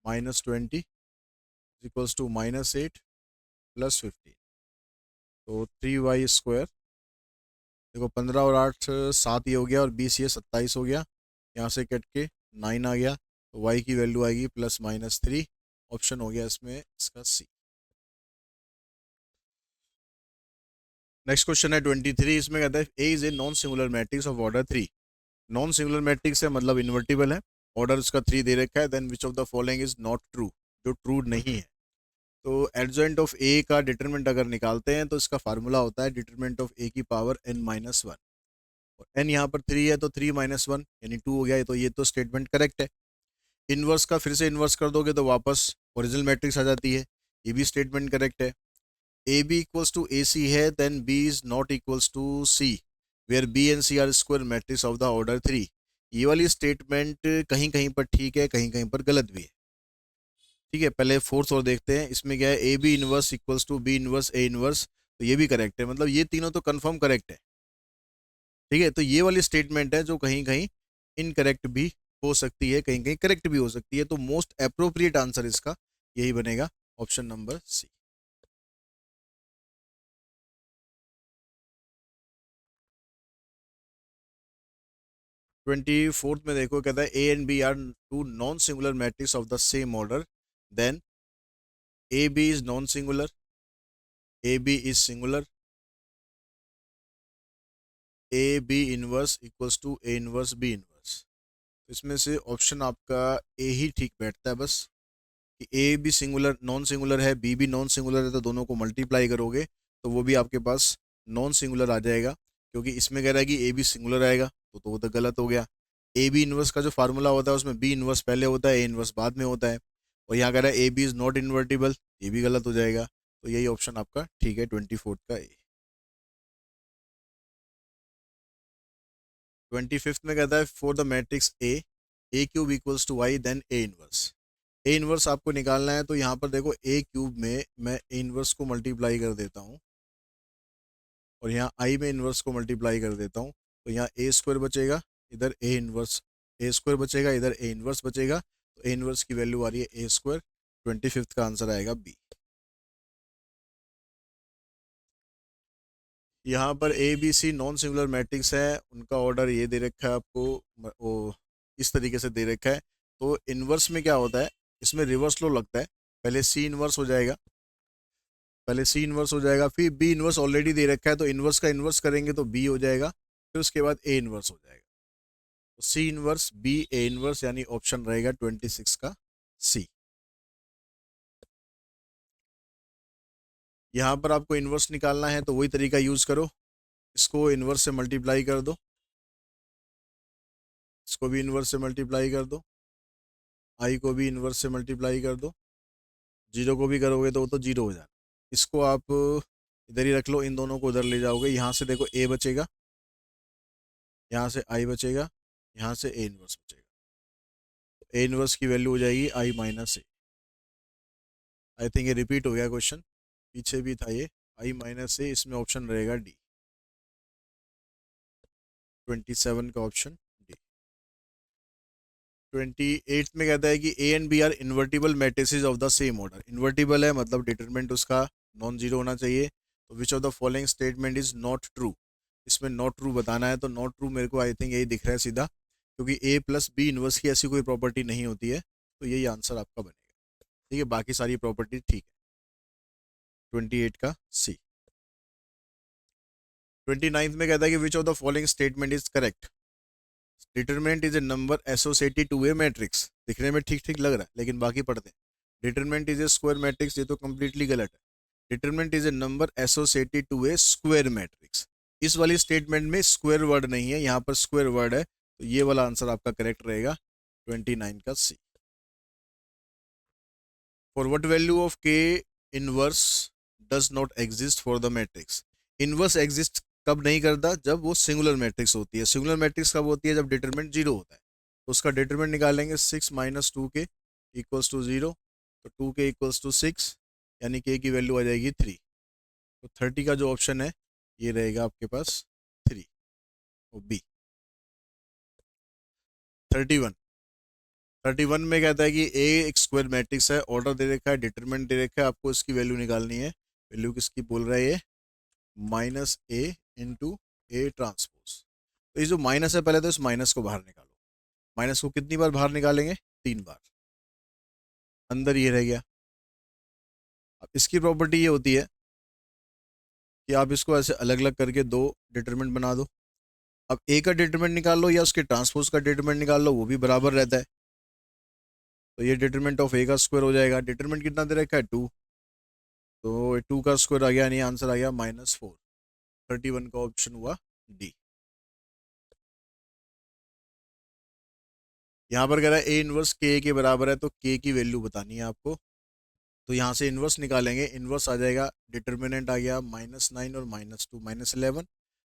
-20 इक्वल्स टू -8 + 15। तो 3y², देखो 15 और 8 7 ये हो गया और 20 ये 27 हो गया, यहाँ से कट के 9 आ गया। तो y की वैल्यू आएगी +-3। ऑप्शन हो गया इसमें इसका सी। नेक्स्ट क्वेश्चन है 23, इसमें कहता है A is a non singular matrix of order 3। Non singular matrix है मतलब इन्वर्टिबल है, ऑर्डर उसका 3 दे रखा है, then which of the following is not true, जो ट्रू नहीं है। तो एडजॉइंट ऑफ ए का डिटरमिनेंट अगर निकालते हैं तो इसका फार्मूला होता है डिटरमिनेंट ऑफ ए की पावर n-1, और n यहाँ पर 3 है तो 3-1 यानी 2 हो गया, तो ये तो स्टेटमेंट करेक्ट है। इनवर्स का फिर से इन्वर्स कर दोगे तो वापस ओरिजिनल मैट्रिक्स आ जाती है, ये भी स्टेटमेंट करेक्ट है। A B equals to A C है, then B is not equals to C, where B and C are square matrix of the order 3। ये वाली स्टेटमेंट कहीं कहीं पर ठीक है, कहीं कहीं पर गलत भी है। ठीक है, पहले फोर्थ और देखते हैं, इसमें क्या है, A B inverse equals to B inverse A inverse, तो ये भी करेक्ट है, मतलब ये तीनों तो कंफर्म करेक्ट है। ठीक है, तो ये वाली स्टेटमेंट है जो कहीं कहीं इनकरेक्ट भी हो सकती है, कहीं कहीं करेक्ट भी हो सकती है, तो मोस्ट अप्रोप्रिएट आंसर इसका यही बनेगा, ऑप्शन नंबर सी। 24th में देखो, कहता है A and B are two non singular matrix of the same order, then A B is non singular, A B is singular, A B inverse equals to A inverse B inverse. तो इसमें से ऑप्शन आपका ए ही ठीक बैठता है बस, कि ए भी सिंगुलर नॉन सिंगुलर है, बी भी नॉन सिंगुलर है, तो दोनों को मल्टीप्लाई करोगे तो वो भी आपके पास नॉन सिंगुलर आ जाएगा, क्योंकि इसमें कह रहा है कि ए भी सिंगुलर आएगा, तो वो तो गलत हो गया। ए बी इनवर्स का जो फार्मूला होता है उसमें बी इनवर्स पहले होता है, ए इनवर्स बाद में होता है, और यहाँ कह रहा है A B is not invertible, ये भी गलत हो जाएगा, तो यही ऑप्शन आपका ठीक है 24th का ए। 25th में कहता है for the matrix A cube equals to Y then A inverse. A inverse आपको निकालना है, तो यहाँ पर देखो ए क्यूब में मैं ए इनवर्स को मल्टीप्लाई कर देता हूँ, और यहाँ आई में इनवर्स को मल्टीप्लाई कर देता हूँ, तो यहाँ ए स्क्वायर बचेगा, इधर ए इनवर्स, ए स्क्वायर बचेगा, इधर ए इनवर्स बचेगा, तो ए इनवर्स की वैल्यू आ रही है ए स्क्वायर। 25th का आंसर आएगा बी। यहाँ पर A B C non singular matrix है, उनका ऑर्डर ये दे रखा है आपको, वो इस तरीके से दे रखा है, तो इनवर्स में क्या होता है, इसमें रिवर्स लो लगता है, पहले सी इनवर्स हो जाएगा, पहले सी इनवर्स हो जाएगा, फिर बी इनवर्स ऑलरेडी दे रखा है, तो इनवर्स का इनवर्स करेंगे तो बी हो जाएगा, फिर उसके बाद ए इनवर्स हो जाएगा, तो C inverse B A inverse, यानी ऑप्शन रहेगा 26 का सी। यहाँ पर आपको इनवर्स निकालना है तो वही तरीका यूज करो, इसको इनवर्स से मल्टीप्लाई कर दो, इसको भी इनवर्स से मल्टीप्लाई कर दो, आई को भी इनवर्स से मल्टीप्लाई कर दो, जीरो को भी करोगे तो वो तो जीरो हो जाना, इसको आप इधर ही रख लो, इन दोनों को उधर ले जाओगे, यहाँ से देखो ए बचेगा, यहाँ से आई बचेगा, यहाँ से ए इनवर्स बचेगा, ए इनवर्स की वैल्यू हो जाएगी आई माइनस ए। आई थिंक ये रिपीट हो गया क्वेश्चन, पीछे भी था ये, आई माइनस ए, इसमें ऑप्शन रहेगा डी, 27 का ऑप्शन डी। 28 में कहता है कि A and B are invertible matrices of the same order. Invertible है मतलब डिटरमिनेंट उसका नॉन जीरो होना चाहिए, तो which of the following statement is not true, इसमें नॉट ट्रू बताना है, तो नॉट ट्रू मेरे को आई थिंक यही दिख रहा है सीधा, क्योंकि ए प्लस बी इनवर्स की ऐसी कोई प्रॉपर्टी नहीं होती है, तो यही आंसर आपका बनेगा। ठीक है, बाकी सारी प्रॉपर्टी ठीक है, 28 का सी। 29th में कहता है कि which of the following statement is correct. Determinant is a number associated to a matrix, दिखने में ठीक ठीक लग रहा है, लेकिन बाकी पढ़ते हैं। Determinant is a square matrix, ये तो कंप्लीटली गलत है। Determinant is a number associated to a square matrix, इस वाली स्टेटमेंट में स्क्वायर वर्ड नहीं है, यहाँ पर स्क्वायर वर्ड है, तो ये वाला आंसर आपका करेक्ट रहेगा 29 का सी। फॉर व्हाट वैल्यू ऑफ के inverse does not exist for the matrix. Inverse exist कब नहीं करता, जब वो सिंगुलर मैट्रिक्स होती है। सिंगुलर मैट्रिक्स कब होती है, जब डिटरमिनेंट जीरो होता है, तो उसका डिटरमिनेंट निकालेंगे 6 माइनस 2k इक्वल्स टू 0, तो 2k इक्वल्स टू 6, यानी k की वैल्यू आ जाएगी 3, तो 30 का जो ऑप्शन है ये रहेगा आपके पास 3 और बी। 31, 31 में कहता है कि ए एक स्क्वायर मैट्रिक्स है, ऑर्डर दे रखा है, डिटरमिनेंट दे रखा है, आपको इसकी वैल्यू निकालनी है। वैल्यू किसकी बोल रहा है ये, minus A into A transpose. तो ये जो माइनस है, पहले तो इस माइनस को बाहर निकालो, माइनस को कितनी बार बाहर निकालेंगे, 3 बार, अंदर ये रह गया। अब इसकी प्रॉपर्टी ये होती है कि आप इसको ऐसे अलग अलग करके दो डिटरमिनेंट बना दो। अब ए का डिटरमिनेंट निकाल लो या उसके ट्रांसपोज का डिटरमिनेंट निकाल लो, वो भी बराबर रहता है। तो ये डिटरमिनेंट ऑफ ए का स्क्वायर हो जाएगा। डिटरमिनेंट कितना दे रखा है, 2, तो 2 का स्क्वायर आ गया, यानी आंसर आ गया -4। 31 का ऑप्शन हुआ डी। यहाँ पर कह रहा है ए इनवर्स के बराबर है, तो के की वैल्यू बतानी है आपको। तो यहाँ से इनवर्स निकालेंगे, इनवर्स आ जाएगा, डिटर्मिनेंट आ गया -9 और -2 -11,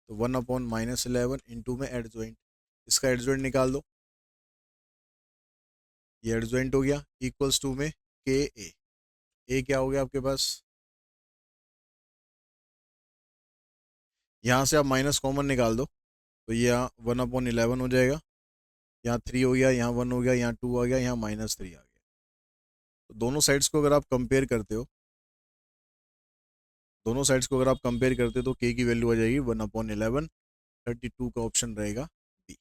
तो 1/-11 इंटू में एडजॉइंट, इसका एडजॉइंट निकाल दो, ये एडजॉइंट हो गया, इक्वल्स टू में के ए क्या हो गया आपके पास, यहाँ से आप माइनस कॉमन निकाल दो, तो ये यहाँ 1/11 हो जाएगा, यहाँ 3 हो गया, यहाँ 1 हो गया, यहाँ 2 आ गया, यहाँ -3 आ गया। तो दोनों साइड्स को अगर आप कंपेयर करते हो, दोनों साइड्स को अगर आप कंपेयर करते हो तो के की वैल्यू आ जाएगी 1/11। 32 का ऑप्शन रहेगा बी।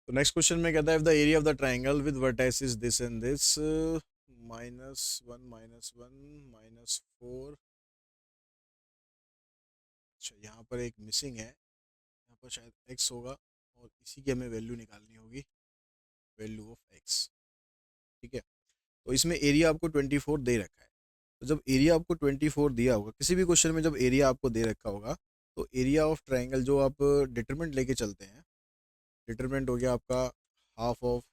तो नेक्स्ट क्वेश्चन में कहता है, if the area of the triangle with vertices this and this, -1 -1 -4। अच्छा, यहाँ पर एक मिसिंग है, यहाँ पर शायद x होगा और इसी की हमें वैल्यू निकालनी होगी, वैल्यू ऑफ x। ठीक है, तो इसमें एरिया आपको 24 दे रखा है। तो जब एरिया आपको 24 दिया होगा, किसी भी क्वेश्चन में जब एरिया आपको दे रखा होगा, तो एरिया ऑफ ट्राइंगल जो आप डिटरमिनेंट लेके चलते हैं, डिटरमिनेंट हो गया आपका हाफ ऑफ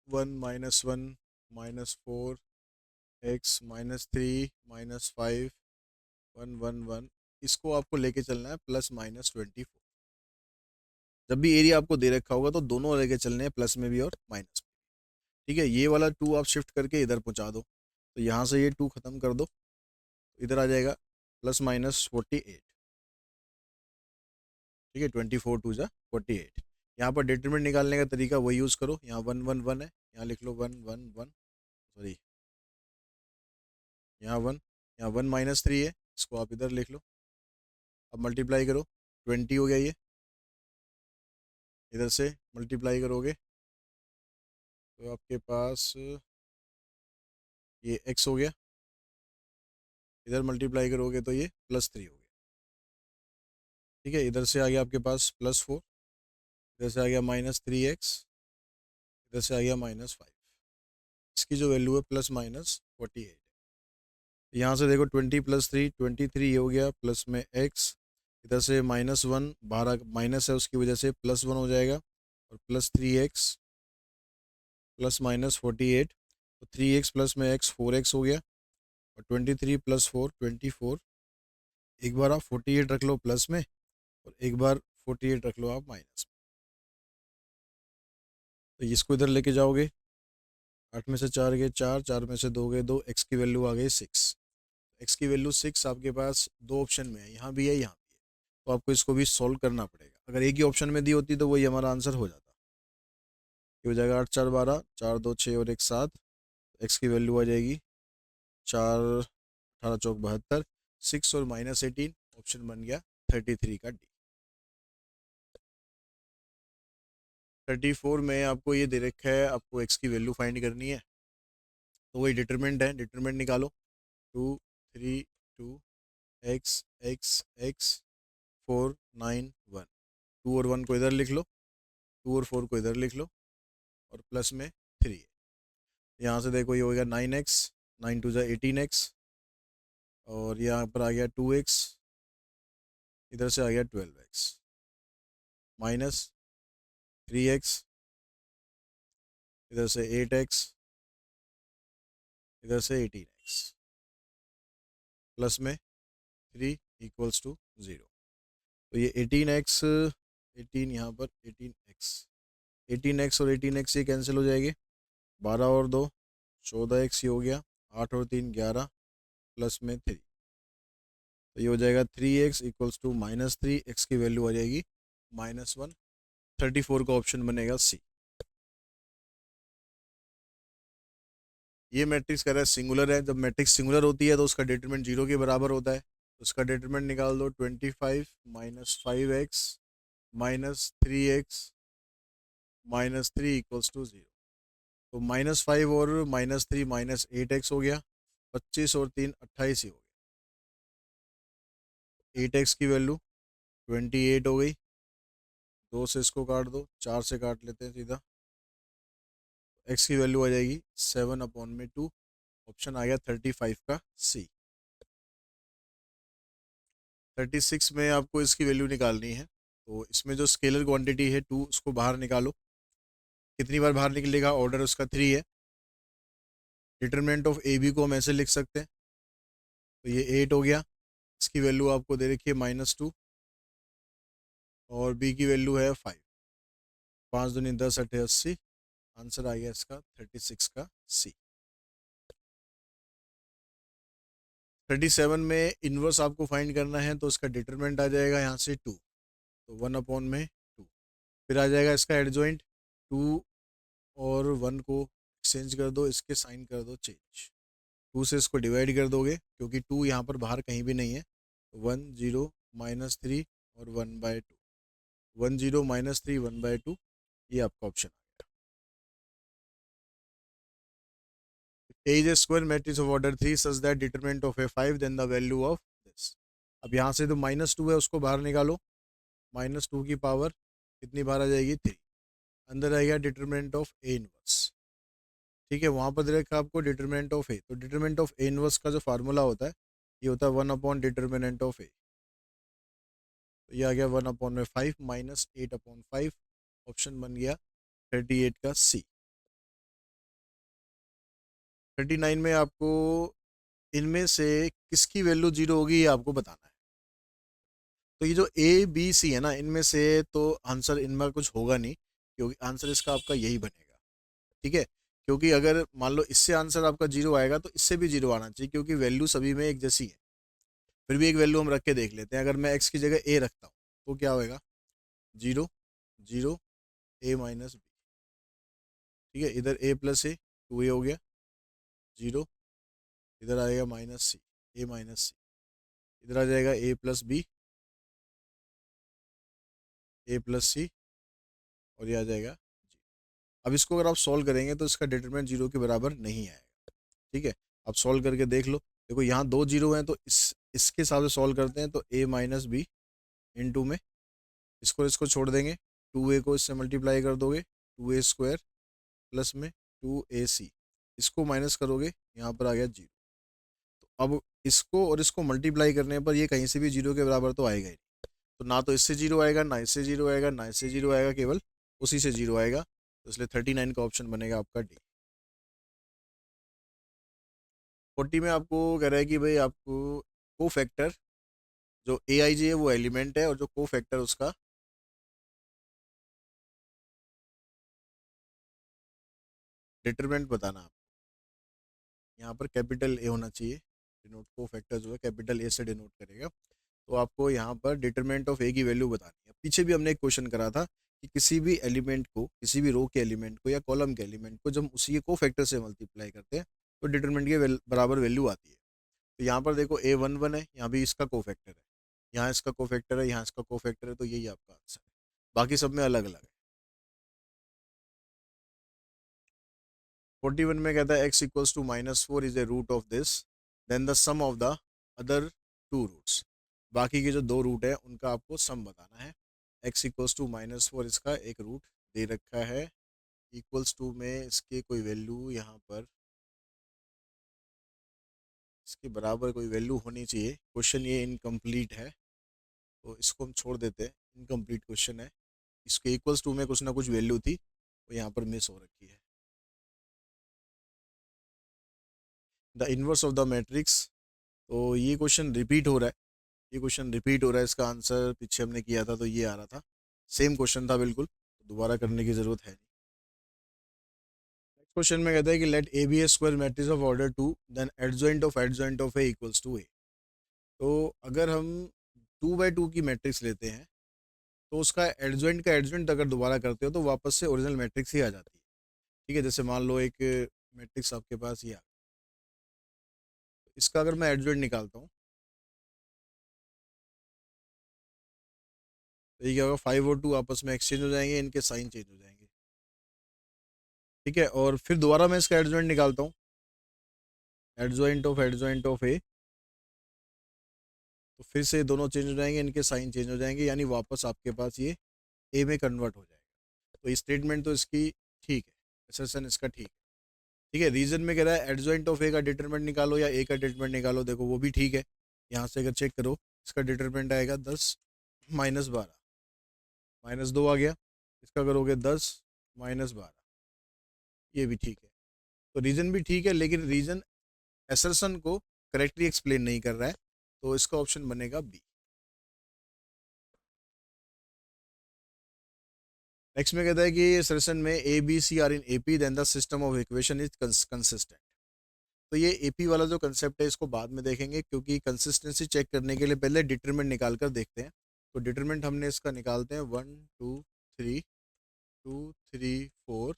1 -1 -4 x -3 -5 1 1 1, इसको आपको लेके चलना है +-24। जब भी एरिया आपको दे रखा होगा तो दोनों लेके चलने हैं, प्लस में भी और माइनस में। ठीक है, ये वाला 2 आप शिफ्ट करके इधर पहुंचा दो, तो यहाँ से ये 2 खत्म कर दो, इधर आ जाएगा +-48। ठीक है, 24 2 = 48। यहाँ पर डिटरमिनेंट निकालने का तरीका वही यूज़ करो, यहाँ 1 1 1 है, यहाँ लिख लो 1 1 1, सॉरी यहाँ 1, यहाँ 1 -3 है, इसको आप इधर लिख लो। अब मल्टीप्लाई करो, 20 हो गया ये, इधर से मल्टीप्लाई करोगे तो आपके पास ये x हो गया, इधर मल्टीप्लाई करोगे तो ये +3 हो गया। ठीक है, इधर से आ गया आपके पास +4, इधर से आ गया -3x, इधर से आ गया -5। इसकी जो वैल्यू है +-48। यहाँ से देखो 20 + 3 23 हो गया, प्लस में x, इधर से -1 12 माइनस है, उसकी वजह से +1 हो जाएगा, और +3x +-48, तो 3x प्लस में x 4x हो गया, और 23 + 4 24। एक बार आप 48 रख लो प्लस में, और एक बार 48 रख लो आप माइनस में, तो इसको इधर लेके जाओगे, 8 में से 4 गए 4, 4 में से 2 गए 2, x की वैल्यू आ गई 6। x की वैल्यू 6 आपके पास दो ऑप्शन में है, यहाँ भी है यहाँ भी है, तो आपको इसको भी सॉल्व करना पड़ेगा। अगर एक ही ऑप्शन में दी होती तो वही हमारा आंसर हो जाता। ये हो जाएगा 8 4 12, 4 2 6 और 1 7, x की वैल्यू आ जाएगी 4 18 चौक 72, 6 और -18, ऑप्शन बन गया 33 का डी। 34 में आपको ये दे रखा है, आपको x की वैल्यू फाइंड करनी है, तो वही डिटरमिनेंट है, डिटरमिनेंट निकालो, 2 3 2 x x x 4 9 1, 2 और 1 को इधर लिख लो, 2 और 4 को इधर लिख लो, और प्लस में 3 है। यहाँ से देखो ये हो गया 9x, 9 2 = 18x, और यहाँ पर आ गया 2x, इधर से आ गया 12x, -3x, इधर से 8x, इधर से 18x, प्लस में 3 = 0। तो ये 18x, 18 यहाँ पर 18x, 18x और 18x ये कैंसिल हो जाएगी, 12 और 2 14x, ये हो गया, 8 और 3 11, प्लस में 3, तो ये हो जाएगा 3x = -3, x की वैल्यू आ जाएगी -1। 34 का ऑप्शन बनेगा सी। ये मैट्रिक्स कह रहा है सिंगुलर है, जब मैट्रिक्स सिंगुलर होती है तो उसका डिटरमिनेंट 0 के बराबर होता है, तो उसका डिटरमिनेंट निकाल दो, 25 -5x -3x -3 = 0, तो -5 और -3 -8x हो गया, 25 और 3 28 ही हो गया। 8x की वैल्यू 28 हो गई। 2 से इसको काट दो, 4 से काट लेते हैं सीधा। x की वैल्यू आ जाएगी 7/2। ऑप्शन आ गया 35 का सी। 36 में आपको इसकी वैल्यू निकालनी है, तो इसमें जो स्केलर क्वांटिटी है 2, उसको बाहर निकालो। कितनी बार बाहर निकलेगा? ऑर्डर उसका 3 है। डिटरमिनेंट ऑफ ए बी को हम ऐसे लिख सकते हैं, तो ये 8 हो गया। इसकी वैल्यू आपको दे रखी है -2 और बी की वैल्यू है 5। 5 दूनी 10, 8 80। आंसर आ गया इसका 36 का सी। 37 में इनवर्स आपको फाइंड करना है, तो इसका डिटरमिनेंट आ जाएगा यहाँ से 2, तो 1/2। फिर आ जाएगा इसका एडजॉइंट 2 और 1 को एक्सचेंज कर दो, इसके साइन कर दो चेंज। 2 से इसको डिवाइड कर दोगे, क्योंकि 2 यहाँ पर बाहर कहीं भी नहीं है, तो 1 0 -3 और 1/2। 1 0 -3 1/2, ये आपका option. A is a square matrix of order 3 such that determinant of A 5 then the value of this। अब यहाँ से तो -2 है, उसको बाहर निकालो। -2 की पावर कितनी बाहर आ जाएगी? 3। अंदर आएगा डिटरमिनेंट ऑफ ए इनवर्स। ठीक है, वहाँ पर दे रखा आपको डिटरमिनेंट ऑफ ए, तो डिटरमिनेंट ऑफ ए इनवर्स का जो फार्मूला होता है, ये होता है 1/डिटरमिनेंट ऑफ ए। तो ये आ गया 1/5 -8/5। ऑप्शन बन गया 38 का सी। 39 में आपको इनमें से किसकी वैल्यू 0 होगी, ये आपको बताना है। तो ये जो ए बी सी है ना, इनमें से तो आंसर इनमें कुछ होगा नहीं, क्योंकि आंसर इसका आपका यही बनेगा। ठीक है, क्योंकि अगर मान लो इससे आंसर आपका 0 आएगा, तो इससे भी 0 आना चाहिए, क्योंकि वैल्यू सभी में एक जैसी है। फिर भी एक वैल्यू हम रख के देख लेते हैं। अगर मैं एक्स की जगह ए रखता हूँ, तो क्या होएगा? 0 0 A-B। ठीक है, इधर A+A 2A हो गया। 0, इधर आएगा -C A-C। इधर आ जाएगा A+B A+C और ये आ जाएगा G। अब इसको अगर आप सॉल्व करेंगे, तो इसका डिटरमिनेंट 0 के बराबर नहीं आएगा। ठीक है, आप सॉल्व करके देख लो। देखो यहाँ 2 0 हैं, तो इसके हिसाब से सॉल्व करते हैं, तो A-B इन 2 में इसको छोड़ देंगे। 2A को इससे मल्टीप्लाई कर दोगे, 2A² प्लस में 2AC, इसको माइनस करोगे, यहाँ पर आ गया 0। तो अब इसको और इसको मल्टीप्लाई करने पर ये कहीं से भी 0 के बराबर तो आएगा ही नहीं। तो ना तो इससे 0 आएगा, ना इससे 0 आएगा, ना इससे 0 आएगा, केवल उसी से 0 आएगा। तो इसलिए 39 का ऑप्शन बनेगा आपका डी। 40 में आपको कह रहा है कि भाई आपको को फैक्टर, जो ए आई जी है वो एलिमेंट है, और जो को फैक्टर उसका डिटरमिनेंट बताना है। यहाँ पर कैपिटल ए होना चाहिए, डिनोट को फैक्टर जो है कैपिटल ए से डिनोट करेगा। तो आपको यहाँ पर डिटरमिनेंट ऑफ ए की वैल्यू बतानी है। पीछे भी हमने एक क्वेश्चन करा था कि किसी भी एलिमेंट को, किसी भी रो के एलिमेंट को या कॉलम के एलिमेंट को जब उसी के को फैक्टर से मल्टीप्लाई करते हैं, तो डिटरमिनेंट के बराबर वैल्यू आती है। तो यहाँ पर देखो A11 है, यहाँ भी इसका को फैक्टर है, यहाँ इसका को फैक्टर है, यहाँ इसका को फैक्टर है, तो यही आपका आंसर है। बाकी सब में अलग अलग है। 41 में कहता है x = -4 is a root of this, then the sum of the other 2 roots. बाकी के जो 2 रूट है उनका आपको सम बताना है। x = -4 इसका एक रूट दे रखा है, इक्वल्स टू में इसके कोई वैल्यू यहाँ पर इसके बराबर कोई वैल्यू होनी चाहिए। क्वेश्चन ये इनकम्प्लीट है, तो इसको हम छोड़ देते हैं, इनकम्प्लीट क्वेश्चन है। इसके इक्वल्स टू में कुछ ना कुछ वैल्यू थी, वो यहाँ पर मिस हो रखी है। The inverse of the matrix, तो ये क्वेश्चन रिपीट हो रहा है, ये क्वेश्चन रिपीट हो रहा है। इसका आंसर पीछे हमने किया था, तो ये आ रहा था, सेम क्वेश्चन था बिल्कुल, तो दोबारा करने की जरूरत है नहीं। नेक्स्ट क्वेश्चन में कहता है कि let A be a square matrix of order 2 then adjoint of A equals to A. तो अगर हम 2/2 की मैट्रिक्स लेते हैं, तो उसका एडजॉइंट अगर दोबारा करते हो, तो वापस से ओरिजिनल मैट्रिक्स ही आ जाती है। ठीक है, जैसे मान लो एक मैट्रिक्स आपके पास ये आ, इसका अगर मैं एडजॉइंट निकालता हूँ, तो ये क्या होगा? 5 और 2 आपस में एक्सचेंज हो जाएंगे, इनके साइन चेंज हो जाएंगे। ठीक है, और फिर दोबारा मैं इसका एडजॉइंट निकालता हूँ, एडजॉइंट ऑफ ए, तो फिर से दोनों चेंज हो जाएंगे, इनके साइन चेंज हो जाएंगे, यानी वापस आपके पास ये ए में कन्वर्ट हो जाएगा। तो ये स्टेटमेंट तो इसकी ठीक है, असर्शन इसका ठीक है। ठीक है, रीजन में कह रहा है एडजॉइंट ऑफ ए का डिटरमिनेंट निकालो या ए का डिटरमिनेंट निकालो, देखो वो भी ठीक है। यहाँ से अगर चेक करो, इसका डिटरमिनेंट आएगा 10 माइनस 12, माइनस 2 आ गया। इसका करोगे 10 माइनस 12, ये भी ठीक है। तो रीजन भी ठीक है, लेकिन रीजन असर्शन को करेक्टली एक्सप्लेन नहीं कर रहा है, तो इसका ऑप्शन बनेगा बी। नेक्स्ट में कहता है कि असर्शन में A B C are in AP then the system of equation is consistent. तो ये एपी वाला जो कंसेप्ट है इसको बाद में देखेंगे, क्योंकि कंसिस्टेंसी चेक करने के लिए पहले डिटरमिनेंट निकाल कर देखते हैं। तो डिटरमिनेंट हमने इसका निकालते हैं 1 2 3, 2 3 4,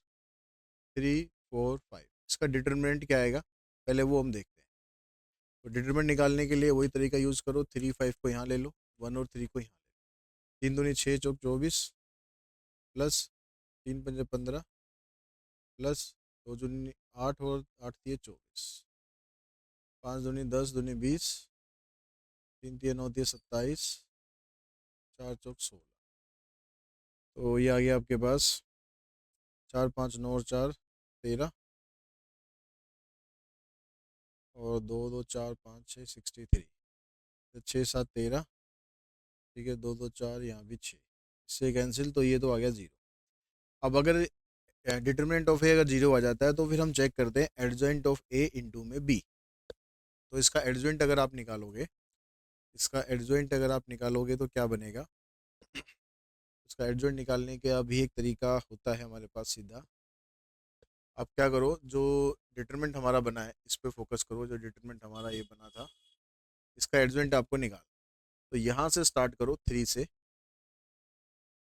3 4 5। इसका डिटरमिनेंट क्या आएगा पहले वो हम देखते हैं। तो डिटरमिनेंट निकालने के लिए वही तरीका यूज़ करो, 3 5 को यहाँ ले लो, 1 और 3 को यहाँ ले लो। 3 दूनी 6 चौक 24, प्लस 3 पंजे 15, प्लस 2 दूनी 8 और 8 दिए 24, 5 दूनी 10 दूनी 20, 3 3 9 दिए 27, 4 चौक 16। तो ये आ गया आपके पास 4 5 9 और 4 13, और 2 2 4 5 6 63, तो 6 7 13। ठीक है, 2 2 4, यहाँ भी 6, इससे कैंसिल, तो ये तो आ गया 0। अब अगर डिटरमिनेंट ऑफ ए अगर 0 आ जाता है तो फिर हम चेक करते हैं एडजॉइंट ऑफ ए इंटू में बी। तो इसका एडजॉइंट अगर आप निकालोगे, इसका एडजॉइंट अगर आप निकालोगे तो क्या बनेगा। इसका एडजॉइंट निकालने का भी एक तरीका होता है हमारे पास सीधा। आप क्या करो, जो डिटरमिनेंट हमारा बना है इस पे फोकस करो, जो डिटरमिनेंट हमारा ये बना था इसका एडजॉइंट आपको निकाल। तो यहाँ से स्टार्ट करो 3 से,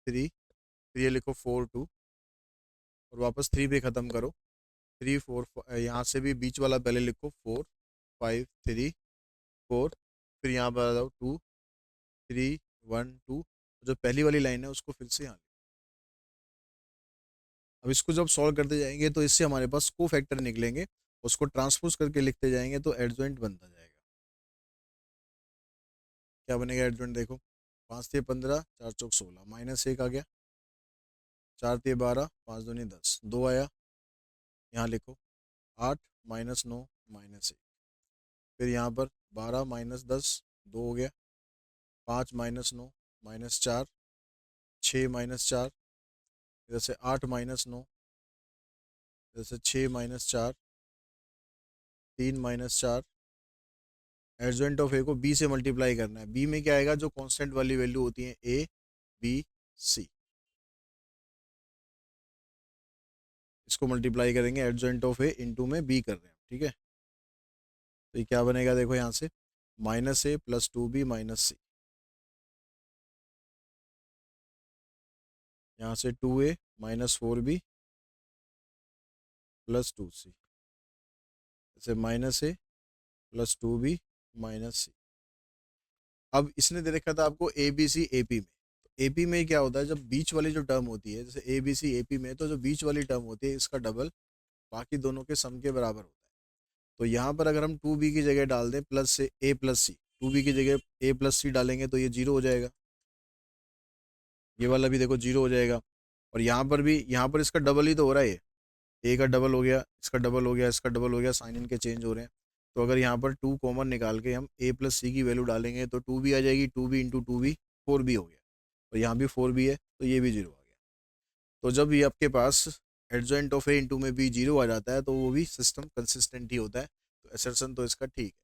3 फिर ये लिखो 4 2, और वापस 3 पे ख़त्म करो, 3 4, यहाँ से भी बीच वाला पहले लिखो 4 5 3 4, फिर यहाँ पर आ जाओ 2 3 1 2, जो पहली वाली लाइन है उसको फिर से यहाँ। अब इसको जब सॉल्व करते जाएंगे तो इससे हमारे पास को फैक्टर निकलेंगे, उसको ट्रांसपोज करके लिखते जाएंगे तो एडजॉइंट बनता जाएगा। क्या बनेगा एडजॉइंट, देखो 5 ते 15, 4 चौक 16, माइनस 1 आ गया, 4 ते 12, 5 दूनी 10, 2 आया, यहाँ लिखो 8 माइनस 9 माइनस 1, फिर यहाँ पर 12 माइनस 10, 2 हो गया, 5 माइनस 9 माइनस 4, 6 माइनस 4, इधर से 8 माइनस 9, इधर से 6 माइनस 4, 3 माइनस 4। एडजॉइंट ऑफ ए को बी से मल्टीप्लाई करना है, बी में क्या आएगा, जो कांस्टेंट वाली वैल्यू होती है ए बी सी, इसको मल्टीप्लाई करेंगे, एडजॉइंट ऑफ ए इंटू में बी कर रहे हैं, ठीक है। तो ये क्या बनेगा, देखो यहाँ से minus A plus 2b minus C, यहाँ से 2a minus 4b plus 2c, जैसे minus A plus 2b minus C. अब इसने दे रखा था आपको A B C A P में। एपी में क्या होता है, जब बीच वाली जो टर्म होती है, जैसे ए बी सी एपी में, तो जो बीच वाली टर्म होती है इसका डबल बाकी दोनों के सम के बराबर होता है। तो यहाँ पर अगर हम 2b की जगह डाल दें प्लस से ए प्लस सी, 2b की जगह ए प्लस सी डालेंगे तो ये 0 हो जाएगा, ये वाला भी देखो 0 हो जाएगा। और यहाँ पर इसका डबल ही तो हो रहा है, ये ए का डबल हो गया, इसका डबल हो गया, इसका डबल हो गया, साइन इनके चेंज हो रहे हैं। तो अगर यहाँ पर 2 कॉमन निकाल के हम ए प्लस सी की वैल्यू डालेंगे तो 2b आ जाएगी, 2b इंटू 2b 4b हो गया, और यहाँ भी 4b है तो ये भी 0 आ गया। तो जब ये आपके पास एडजॉइंट ऑफ ए इंटू में बी 0 आ जाता है तो वो भी सिस्टम कंसिस्टेंट ही होता है, तो असर्शन तो इसका ठीक है।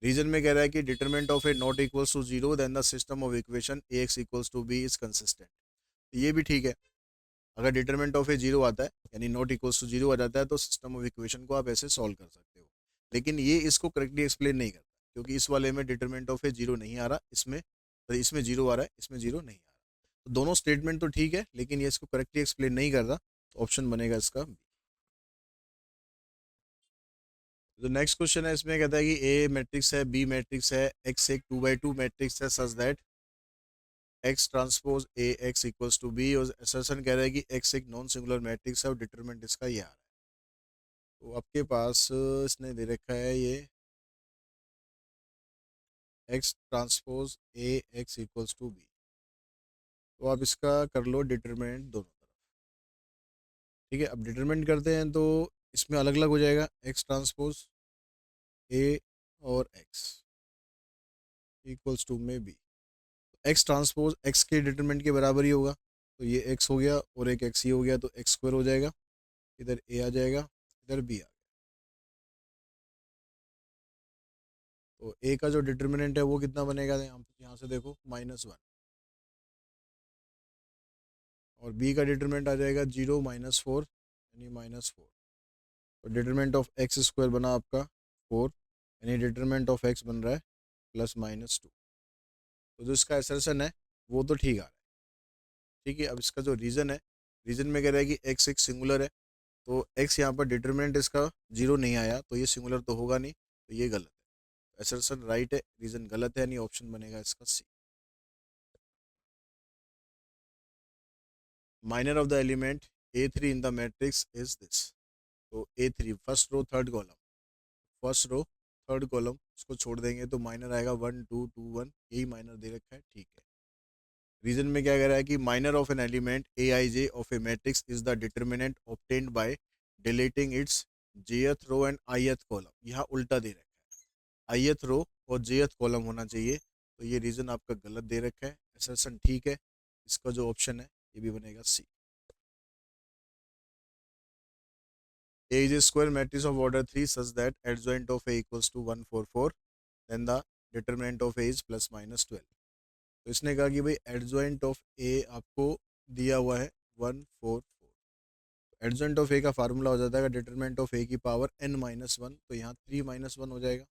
रीजन में कह रहा है कि determinant of A not equals to 0 then the system of equation A X equals to B is consistent, ये भी ठीक है। अगर डिटरमिनेंट ऑफ ए 0 आता है यानी नॉट इक्वल्स टू 0 आ जाता है तो सिस्टम ऑफ इक्वेशन को आप ऐसे सॉल्व कर सकते हो, लेकिन ये इसको करेक्टली एक्सप्लेन नहीं करता, क्योंकि इस वाले में डिटरमिनेंट ऑफ ए 0 नहीं आ रहा, इसमें तो इसमें 0 आ रहा है, इसमें 0 नहीं आ रहा। तो दोनों स्टेटमेंट तो ठीक है, लेकिन ये इसको करेक्टली एक्सप्लेन नहीं कर रहा, तो ऑप्शन बनेगा इसका बी। तो नेक्स्ट क्वेश्चन है, इसमें कहता है कि ए मैट्रिक्स है, बी मैट्रिक्स है, एक्स एक 2/2 मैट्रिक्स है such that X transpose A X equals to B, और असर्शन कह रहा है कि एक्स एक नॉन सिंगुलर मैट्रिक्स है और डिटरमिनेंट इसका ये आ रहा है। तो आपके पास इसने दे रखा है ये X transpose A X equals to B. तो आप इसका कर लो डिटरमिनेंट दोनों तरफ। ठीक है, अब डिटरमिनेंट करते हैं तो इसमें अलग अलग हो जाएगा एक्स ट्रांसपोज ए और एक्स इक्वल्स टू में बी। एक्स ट्रांसपोज एक्स के डिटरमिनेंट के बराबर ही होगा, तो ये एक्स हो गया और एक एक्स ही हो गया, तो एक्स स्क्वायर हो जाएगा, इधर ए आ जाएगा, इधर बी आ गया। तो ए का जो डिटरमिनेंट है वो कितना बनेगा, यहाँ से देखो -1, और बी का डिटरमिनेंट आ जाएगा 0 -4 यानी -4। तो डिटरमिनेंट ऑफ एक्स स्क्वायर बना आपका 4, यानी डिटरमिनेंट ऑफ एक्स बन रहा है +-2। तो जो इसका असर्शन है वो तो ठीक आ रहा है। ठीक है, अब इसका जो रीज़न है, रीज़न में कह रहा है कि एक्स एक सिंगुलर है, तो एक्स यहाँ पर डिटरमिनेंट इसका 0 नहीं आया, तो ये सिंगुलर तो होगा नहीं, तो ये गलत है। असर्शन राइट है, रीज़न गलत है, यानी ऑप्शन बनेगा इसका C. Minor of the element A3 in the matrix is this. तो A3 first row third column, first row third column इसको छोड़ देंगे तो माइनर आएगा 1 2 2 1, यही माइनर दे रखा है। ठीक है, रीजन में क्या कह रहा है कि minor of an element Aij of a matrix is the determinant obtained by deleting its jth row and ith column. यहाँ उल्टा दे रखा है, ith रो और jth कॉलम होना चाहिए, तो ये रीजन आपका गलत दे रखा है। असर्शन ठीक है, इसका जो ऑप्शन है ये भी बनेगा सी। A is a square matrix of order 3 such that adjoint of A equals to 1 4 4, then the determinant of A is ±12। तो इसने कहा कि भाई एडजॉइंट ऑफ ए आपको दिया हुआ है 1 4 4। एडजॉइंट ऑफ ए का फार्मूला हो जाता है डिटरमिनेंट ऑफ ए की पावर n-1, तो यहाँ 3-1 हो जाएगा।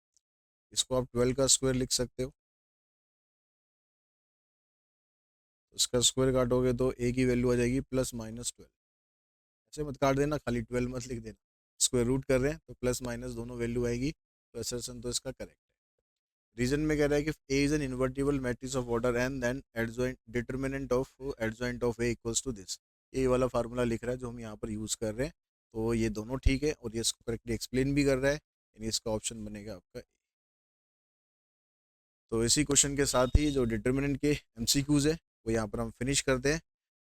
इसको आप 12 का स्क्वायर लिख सकते हो, इसका स्क्वायर काटोगे तो ए की वैल्यू आ जाएगी +-12। ऐसे मत काट देना, खाली 12 मत लिख देना, स्क्वायर रूट कर रहे हैं तो प्लस माइनस दोनों वैल्यू आएगी, तो असर्शन तो इसका करेक्ट है। रीजन में कह रहा है कि A is an invertible matrix of order n then adjoint determinant of adjoint of A equals to this. ये वाला फार्मूला लिख रहा है जो हम यहाँ पर यूज़ कर रहे हैं, तो ये दोनों ठीक है और ये इसको करेक्टली एक्सप्लेन भी कर रहा है, यानी इसका ऑप्शन बनेगा आपका। तो इसी क्वेश्चन के साथ ही जो डिटरमिनेंट के एमसीक्यूज़ है वो यहाँ पर हम फिनिश करते हैं।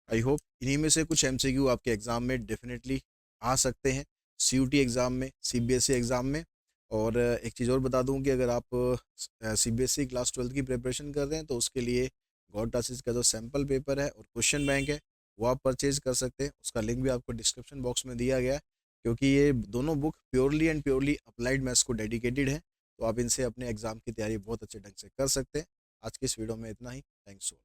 आई होप इन्हीं में से कुछ एमसीक्यू आपके एग्ज़ाम में डेफिनेटली आ सकते हैं, सीयूटी एग्ज़ाम में, सीबीएसई एग्ज़ाम में। और एक चीज़ और बता दूं कि अगर आप सीबीएसई क्लास 12 की प्रिपरेशन कर रहे हैं तो उसके लिए गॉड क्लासेस का जो सैम्पल पेपर है और क्वेश्चन बैंक है वो आप परचेज कर सकते हैं, उसका लिंक भी आपको डिस्क्रिप्शन बॉक्स में दिया गया है, क्योंकि ये दोनों book purely and purely applied maths को डेडिकेटेड है, तो आप इनसे अपने एग्ज़ाम की तैयारी बहुत अच्छे ढंग से कर सकते हैं। आज की इस वीडियो में इतना ही, थैंक्स सो मच।